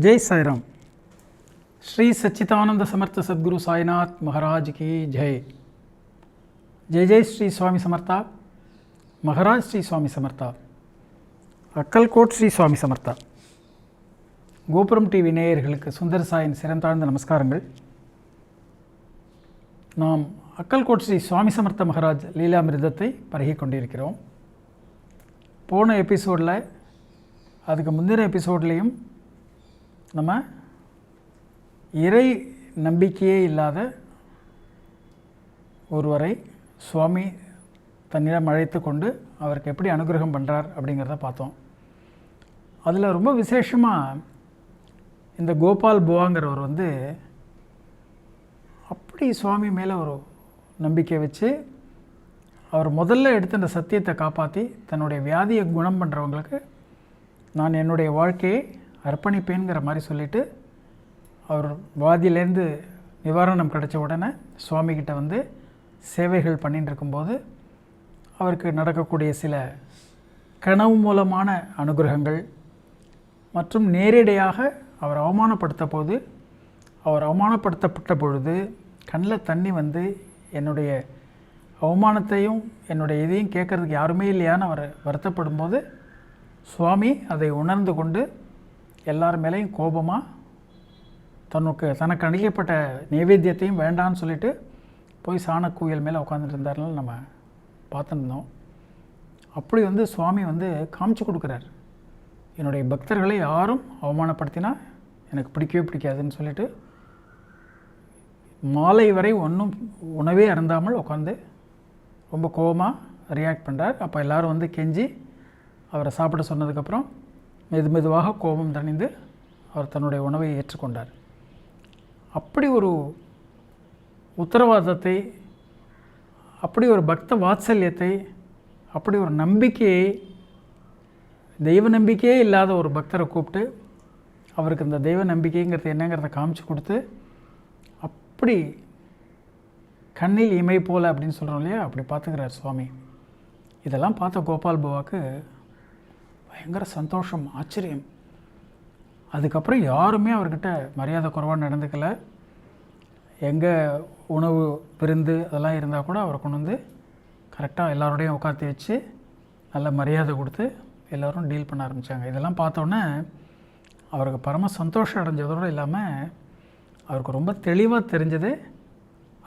जय साईराम। श्री सच्चिदानंद समर्थ सद्गुरु साईनाथ महाराज की जय। जय जय श्री स्वामी समर्था। महाराज श्री स्वामी समर्था। அக்கல்கோட் ஸ்ரீ சுவாமி சமர்த்தா. கோபுரம் டிவி நேயர்களுக்கு சுந்தர் சாயின் சிறந்தாழ்ந்த நமஸ்காரங்கள். நாம் அக்கல்கோட் ஸ்ரீ சுவாமி சமர்த்த மகாராஜ் லீலாமிருதத்தை பருகி கொண்டிருக்கிறோம். போன எபிசோடில், அதுக்கு முந்தின எபிசோட்லேயும் நம்ம இறை நம்பிக்கையே இல்லாத ஒருவரை சுவாமி தன்னிடம் அழைத்து கொண்டு அவருக்கு எப்படி அனுகிரகம் பண்ணுறார் அப்படிங்கிறத பார்த்தோம். அதில் ரொம்ப விசேஷமாக இந்த கோபால் புவாங்கிறவர் அப்படி சுவாமி மேலே ஒரு நம்பிக்கை வச்சு அவர் முதல்ல எடுத்த அந்த சத்தியத்தை காப்பாற்றி தன்னுடைய வியாதியை குணம் பண்ணுறவங்களுக்கு நான் என்னுடைய வாழ்க்கையை அர்ப்பணிப்பேங்கிற மாதிரி சொல்லிவிட்டு அவர் வியாதியிலேருந்து நிவாரணம் கிடைச்ச உடனே சுவாமிகிட்ட சேவைகள் பண்ணிட்டு இருக்கும்போது அவருக்கு நடக்கக்கூடிய சில கனவு மூலமான அனுகிரகங்கள் மற்றும் நேரடியாக அவர் அவமானப்படுத்தப்பட்ட பொழுது கண்ணில் தண்ணி என்னுடைய அவமானத்தையும் என்னுடைய இதையும் கேட்குறதுக்கு யாருமே இல்லையான்னு அவர் வருத்தப்படும் போது சுவாமி அதை உணர்ந்து கொண்டு எல்லார் மேலேயும் கோபமாக தனக்கு அளிக்கப்பட்ட நைவேத்தியத்தையும் வேண்டான்னு சொல்லிட்டு போய் சாணக்கூயல் மேலே உட்காந்துட்டு இருந்தாருனால நம்ம பார்த்துருந்தோம். அப்படி சுவாமி காமிச்சு கொடுக்குறார், என்னுடைய பக்தர்களை யாரும் அவமானப்படுத்தினா எனக்கு பிடிக்கவே பிடிக்காதுன்னு சொல்லிட்டு மாலை வரை உணவே அருந்தாமல் உட்காந்து ரொம்ப கோபமாக ரியாக்ட் பண்ணுறார். அப்போ எல்லோரும் கெஞ்சி அவரை சாப்பிட சொன்னதுக்கப்புறம் மெதுவாக கோபம் தணிந்து அவர் தன்னுடைய உணவை ஏற்றுக்கொண்டார். அப்படி ஒரு உத்தரவாதத்தை, அப்படி ஒரு பக்த வாத்சல்யத்தை, அப்படி ஒரு நம்பிக்கையை, தெய்வ நம்பிக்கையே இல்லாத ஒரு பக்தரை கூப்பிட்டு அவருக்கு இந்த தெய்வ நம்பிக்கைங்கிறது என்னங்கிறத காமிச்சு கொடுத்து அப்படி கண்ணில் இமை போல் அப்படின்னு சொல்கிறோம் இல்லையா, அப்படி பார்த்துக்கிறார் சுவாமி. இதெல்லாம் பார்த்த கோபால் புவாவுக்கு பயங்கர சந்தோஷம், ஆச்சரியம். அதுக்கப்புறம் யாருமே அவர்கிட்ட மரியாதை குறைவாக நடந்துக்கலை. எங்கே உணவு விருந்து அதெல்லாம் இருந்தால் கூட அவரை கொண்டு கரெக்டாக எல்லாரோடையும் உட்காந்து வச்சு நல்ல மரியாதை கொடுத்து எல்லோரும் டீல் பண்ண ஆரம்பித்தாங்க. இதெல்லாம் பார்த்தோன்னே அவருக்கு பரம சந்தோஷம் அடைஞ்சதோடு இல்லாமல் அவருக்கு ரொம்ப தெளிவாக தெரிஞ்சது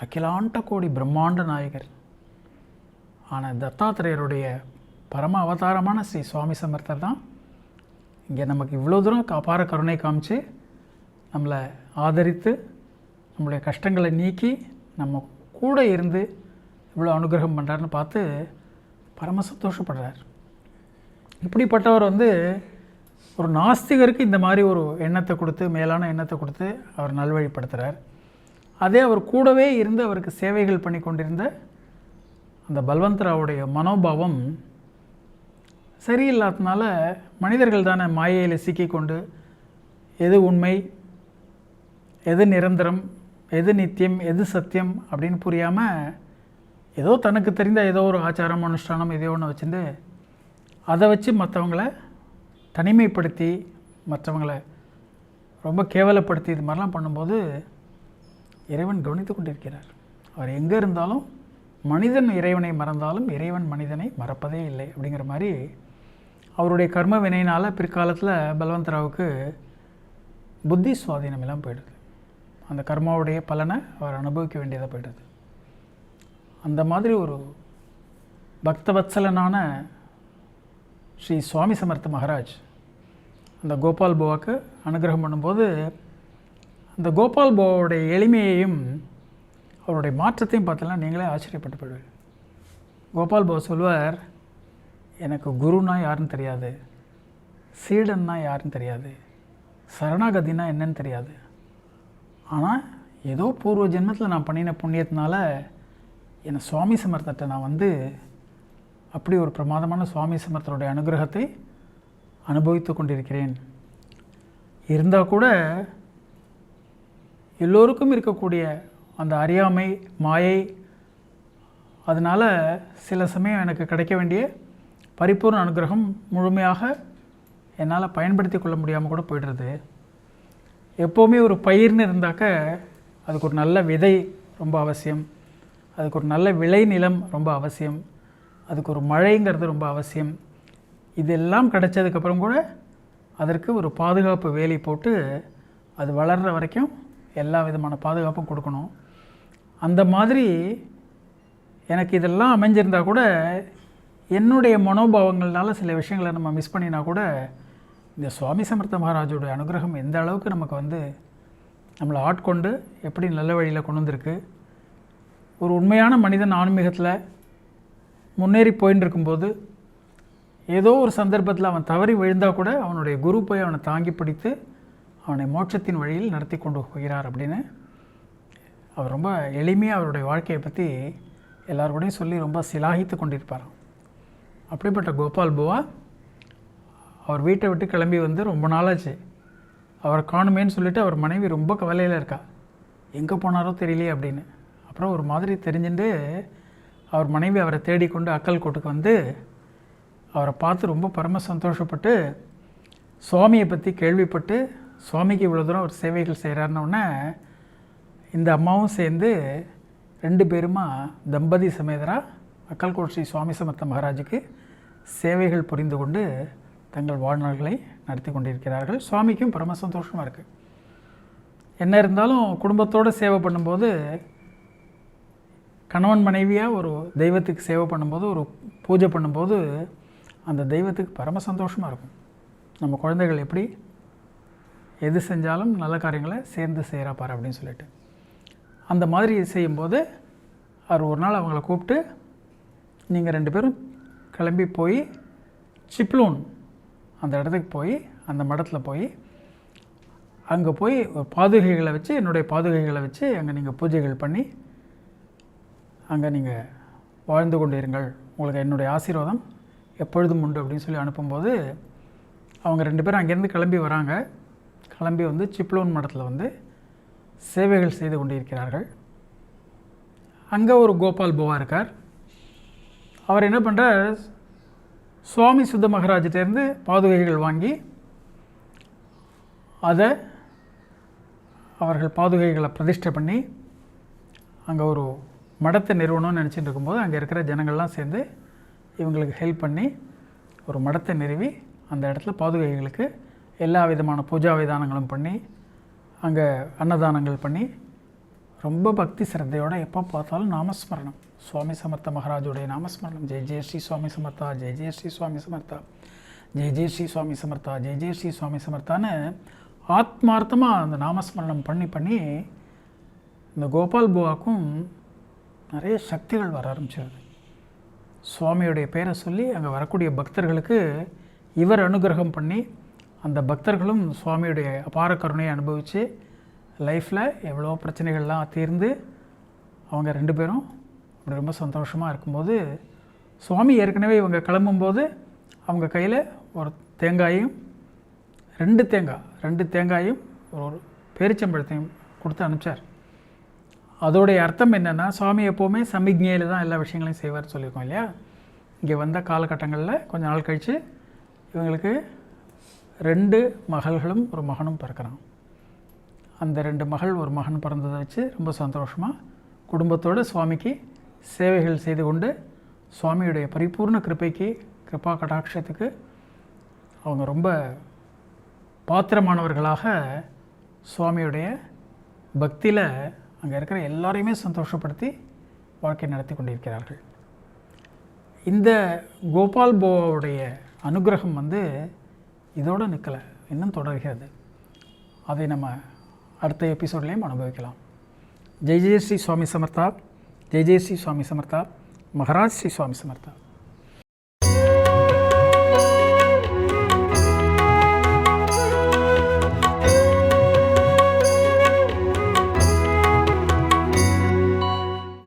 அகிலாண்ட கோடி பிரம்மாண்ட நாயகர் ஆனால் தத்தாத்திரேயருடைய பரம அவதாரமான ஸ்ரீ சுவாமி சமர்த்தர் தான் இங்கே நமக்கு இவ்வளோ தூரம் அபார கருணை காமிச்சு நம்மளை ஆதரித்து நம்மளுடைய கஷ்டங்களை நீக்கி நம்ம கூட இருந்து இவ்வளோ அனுகிரகம் பண்ணுறாருன்னு பார்த்து பரம சந்தோஷப்படுறார். இப்படிப்பட்டவர் ஒரு நாஸ்திகருக்கு இந்த மாதிரி ஒரு எண்ணத்தை கொடுத்து, மேலான எண்ணத்தை கொடுத்து அவர் நல்வழிப்படுத்துகிறார். அதே அவர் கூடவே இருந்து அவருக்கு சேவைகள் பண்ணி கொண்டிருந்த அந்த பல்வந்தராவுடைய மனோபாவம் சரியில்லாததுனால மனிதர்கள் தானே மாயையில் சிக்கிக்கொண்டு எது உண்மை, எது நிரந்தரம், எது நித்தியம், எது சத்தியம் அப்படின்னு புரியாமல் ஏதோ தனக்கு தெரிந்த ஏதோ ஒரு ஆச்சாரம் அனுஷ்டானம் ஏதோ ஒன்று வச்சுருந்து அதை வச்சு மற்றவங்கள தனிமைப்படுத்தி மற்றவங்களை ரொம்ப கேவலப்படுத்தி இது மாதிரிலாம் பண்ணும்போது இறைவன் கவனித்து கொண்டிருக்கிறார். அவர் எங்கே இருந்தாலும் மனிதன் இறைவனை மறந்தாலும் இறைவன் மனிதனை மறப்பதே இல்லை அப்படிங்கிற மாதிரி அவருடைய கர்ம வினையினால் பிற்காலத்தில் பல்வந்தராவுக்கு புத்தி சுவாதீனம் எல்லாம் போயிடுது. அந்த கர்மாவுடைய பலனை அவர் அனுபவிக்க வேண்டியதாக போயிடுது. அந்த மாதிரி ஒரு பக்தவத்சலனான ஸ்ரீ சுவாமி சமர்த்த மகாராஜ் அந்த கோபால் புவாவுக்கு அனுகிரகம் பண்ணும்போது அந்த கோபால் புவாவுடைய எளிமையையும் அவருடைய மாற்றத்தையும் பார்த்தலாம் நீங்களே ஆச்சரியப்பட்டு போயிடுவீங்க. கோபால் புவா சொல்வார், எனக்கு குருனா யாருன்னு தெரியாது, சீடன்னா யாருன்னு தெரியாது, சரணாகதினா என்னன்னு தெரியாது. ஆனால் ஏதோ பூர்வ ஜென்மத்தில் நான் பண்ணின புண்ணியத்தினால என்னை சுவாமி சமர்த்தத்தை நான் அப்படி ஒரு பிரமாதமான சுவாமி சமர்த்தருடைய அனுகிரகத்தை அனுபவித்து கொண்டிருக்கிறேன். இருந்தால் கூட எல்லோருக்கும் இருக்கக்கூடிய அந்த அறியாமை, மாயை, அதனால் சில சமயம் எனக்கு கிடைக்க வேண்டிய பரிபூர்ண அனுகிரகம் முழுமையாக என்னால் பயன்படுத்தி கொள்ள முடியாமல் கூட போய்டுறது. எப்போவுமே ஒரு பயிர்னு இருந்தாக்க அதுக்கு ஒரு நல்ல விதை ரொம்ப அவசியம், அதுக்கு ஒரு நல்ல விளைநிலம் ரொம்ப அவசியம், அதுக்கு ஒரு மழைங்கிறது ரொம்ப அவசியம். இதெல்லாம் கிடைச்சதுக்கப்புறம் கூட அதற்கு ஒரு பாதுகாப்பு வேலி போட்டு அது வளர்கிற வரைக்கும் எல்லா விதமான பாதுகாப்பும் கொடுக்கணும். அந்த மாதிரி எனக்கு இதெல்லாம் அமைஞ்சிருந்தால் கூட என்னுடைய மனோபாவங்கள்னால சில விஷயங்களை நம்ம மிஸ் பண்ணினா கூட இந்த சுவாமி சமர்த்த மகாராஜோடைய அனுகிரகம் எந்த அளவுக்கு நமக்கு வந்து நம்மளை ஆட்கொண்டு எப்படி நல்ல வழியில் கொண்டு வந்திருக்கு. ஒரு உண்மையான மனிதன் ஆன்மீகத்தில் முன்னேறி போயின்னு இருக்கும்போது ஏதோ ஒரு சந்தர்ப்பத்தில் அவன் தவறி விழுந்தால் கூட அவனுடைய குரு போய் அவனை தாங்கி பிடித்து அவனை மோட்சத்தின் வழியில் நடத்தி கொண்டு போகிறார் அப்படின்னு அவர் ரொம்ப எளிமையாக அவருடைய வாழ்க்கையை பற்றி எல்லாரோடையும் சொல்லி ரொம்ப சிலாகித்து கொண்டிருப்பாராம். அப்படிப்பட்ட கோபால் புவா அவர் வீட்டை விட்டு கிளம்பி வந்து ரொம்ப நாளாச்சு. அவரை காணுமேன்னு சொல்லிவிட்டு அவர் மனைவி ரொம்ப கவலையில் இருக்கா, எங்கே போனாரோ தெரியலையே அப்படின்னு. அப்புறம் ஒரு மாதிரி தெரிஞ்சுட்டு அவர் மனைவி அவரை தேடிக்கொண்டு அக்கல்கோட்டுக்கு வந்து அவரை பார்த்து ரொம்ப பரம சந்தோஷப்பட்டு சுவாமியை பற்றி கேள்விப்பட்டு சுவாமிக்கு இவ்வளோ தூரம் அவர் சேவைகள் செய்கிறாருன்னொன்னே இந்த அம்மாவும் சேர்ந்து 2 பேருமா தம்பதி சமேதராக அக்கல்கோட் ஸ்ரீ சுவாமி சமர்த்த மகாராஜுக்கு சேவைகள் புரிந்து கொண்டு தங்கள் வாழ்நாள்களை நடத்தி கொண்டிருக்கிறார்கள். சுவாமிக்கும் பரம சந்தோஷமாக இருக்குது. என்ன இருந்தாலும் குடும்பத்தோடு சேவை பண்ணும்போது, கணவன் மனைவியாக ஒரு தெய்வத்துக்கு சேவை பண்ணும்போது, ஒரு பூஜை பண்ணும்போது அந்த தெய்வத்துக்கு பரம சந்தோஷமாக இருக்கும். நம்ம குழந்தைகள் எப்படி எது செஞ்சாலும் நல்ல காரியங்களை சேர்ந்து செய்கிறா பாரு அப்படின்னு சொல்லிட்டு, அந்த மாதிரி செய்யும்போது அவர் ஒரு நாள் அவங்கள கூப்பிட்டு, நீங்கள் 2 பேரும் கிளம்பி போய் சிப்லூன் அந்த இடத்துக்கு போய் அந்த மடத்தில் போய் அங்கே போய் பாதுகைகளை வச்சு, என்னுடைய பாதுகைகளை வச்சு அங்கே நீங்கள் பூஜைகள் பண்ணி அங்கே நீங்கள் வாழ்ந்து கொண்டு இருங்கள், உங்களுக்கு என்னுடைய ஆசீர்வாதம் எப்பொழுதும் உண்டு அப்படின்னு சொல்லி அனுப்பும்போது அவங்க 2 பேரும் அங்கேருந்து கிளம்பி வராங்க. கிளம்பி வந்து சிப்லோன் மடத்தில் வந்து சேவைகள் செய்து கொண்டிருக்கிறார்கள். அங்கே ஒரு கோபால் புவா இருக்கார். அவர் என்ன பண்ணுறார், சுவாமி சுத்த மகாராஜிட்டேருந்து பாதுகைகள் வாங்கி அதை அவர்கள் பாதுகைகளை பிரதிஷ்டை பண்ணி அங்கே ஒரு மடத்தை நிறுவனம்னு நினச்சிட்டு இருக்கும்போது அங்கே இருக்கிற ஜனங்கள்லாம் சேர்ந்து இவங்களுக்கு ஹெல்ப் பண்ணி ஒரு மடத்தை நிறுவி அந்த இடத்துல பாதுகைகளுக்கு எல்லா விதமான பூஜா விதானங்களும் பண்ணி அங்கே அன்னதானங்கள் பண்ணி ரொம்ப பக்தி சிரத்தையோடு எப்போ பார்த்தாலும் நாமஸ்மரணம், சுவாமி சமர்த்த மகாராஜோடைய நாமஸ்மரணம், ஜெய் ஜெய் ஸ்ரீ சுவாமி சமர்த்தா, ஜெய் ஜெய் ஸ்ரீ சுவாமி சமர்த்தா, ஜெய் ஜெய் ஸ்ரீ சுவாமி சமர்த்தா, ஜெய் ஜெய் ஸ்ரீ சுவாமி சமர்த்தான்னு ஆத்மார்த்தமாக அந்த நாமஸ்மரணம் பண்ணி பண்ணி இந்த கோபால் புவாக்கும் நிறைய சக்திகள் வர ஆரம்பிச்சிருது. சுவாமியுடைய பேரை சொல்லி அங்கே வரக்கூடிய பக்தர்களுக்கு இவர் அனுகிரகம் பண்ணி அந்த பக்தர்களும் சுவாமியுடைய அபார கருணையை அனுபவித்து லைஃப்பில் எவ்வளோ பிரச்சனைகள்லாம் தீர்ந்து அவங்க 2 பேரும் அப்படி ரொம்ப சந்தோஷமாக இருக்கும்போது, சுவாமி ஏற்கனவே இவங்க கிளம்பும்போது அவங்க கையில் ஒரு தேங்காயும் 2 தேங்காயும் ஒரு பேரிச்சம்பழத்தையும் கொடுத்து அனுப்பிச்சார். அதோடைய அர்த்தம் என்னென்னா, சுவாமி எப்போவுமே சமிக்ஞையில் தான் எல்லா விஷயங்களையும் செய்வார் சொல்லியிருக்கோம் இல்லையா. இங்கே வந்த காலகட்டங்களில் கொஞ்ச நாள் கழித்து இவங்களுக்கு 2 மகள்களும் ஒரு மகனும் பிறக்கிறான். அந்த 2 மகள் ஒரு மகன் பிறந்ததை வச்சு ரொம்ப சந்தோஷமாக குடும்பத்தோடு சுவாமிக்கு சேவைகள் செய்து கொண்டு சுவாமியுடைய பரிபூர்ண கிருபைக்கு, கிருபா கடாட்சத்துக்கு அவங்க ரொம்ப பாத்திரமானவர்களாக சுவாமியுடைய பக்தியில் அங்கே இருக்கிற எல்லாரையுமே சந்தோஷப்படுத்தி வாழ்க்கை நடத்தி கொண்டிருக்கிறார்கள். இந்த கோபால் புவாவுடைய அனுகிரகம் வந்து இதோடு நிற்கலை, இன்னும் தொடர்கிறது. அதை நம்ம அடுத்த எபிசோட்லேயும் அனுபவிக்கலாம். ஜெய் ஜெய் ஸ்ரீ சுவாமி சமர்த்தா, ஜெய் ஜெய் ஸ்ரீ சுவாமி சமர்த்தா, மகாராஜ் ஸ்ரீ சுவாமி சமர்த்தா.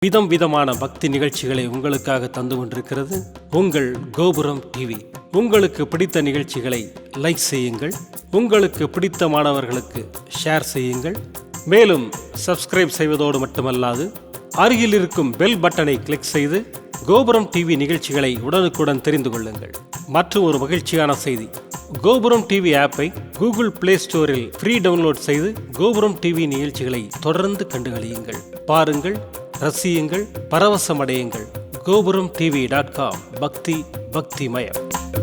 விதம் விதமான பக்தி நிகழ்ச்சிகளை உங்களுக்காக தந்து கொண்டிருக்கிறது உங்கள் கோபுரம் டிவி. உங்களுக்கு பிடித்த நிகழ்ச்சிகளை லைக் செய்யுங்கள், உங்களுக்கு பிடித்த மாணவர்களுக்கு ஷேர் செய்யுங்கள். மேலும் சப்ஸ்கிரைப் செய்வதோடு மட்டுமல்லாது அருகில் இருக்கும் பெல் பட்டனை கிளிக் செய்து கோபுரம் டிவி நிகழ்ச்சிகளை உடனுக்குடன் தெரிந்து கொள்ளுங்கள். மற்றும் ஒரு மகிழ்ச்சியான செய்தி, கோபுரம் டிவி ஆப்பை கூகுள் பிளே ஸ்டோரில் ஃப்ரீ டவுன்லோட் செய்து கோபுரம் டிவி நிகழ்ச்சிகளை தொடர்ந்து கண்டுகளியுங்கள். பாருங்கள், ரசியுங்கள், பரவசமடையுங்கள். gopuramtv.com பக்திமயம்.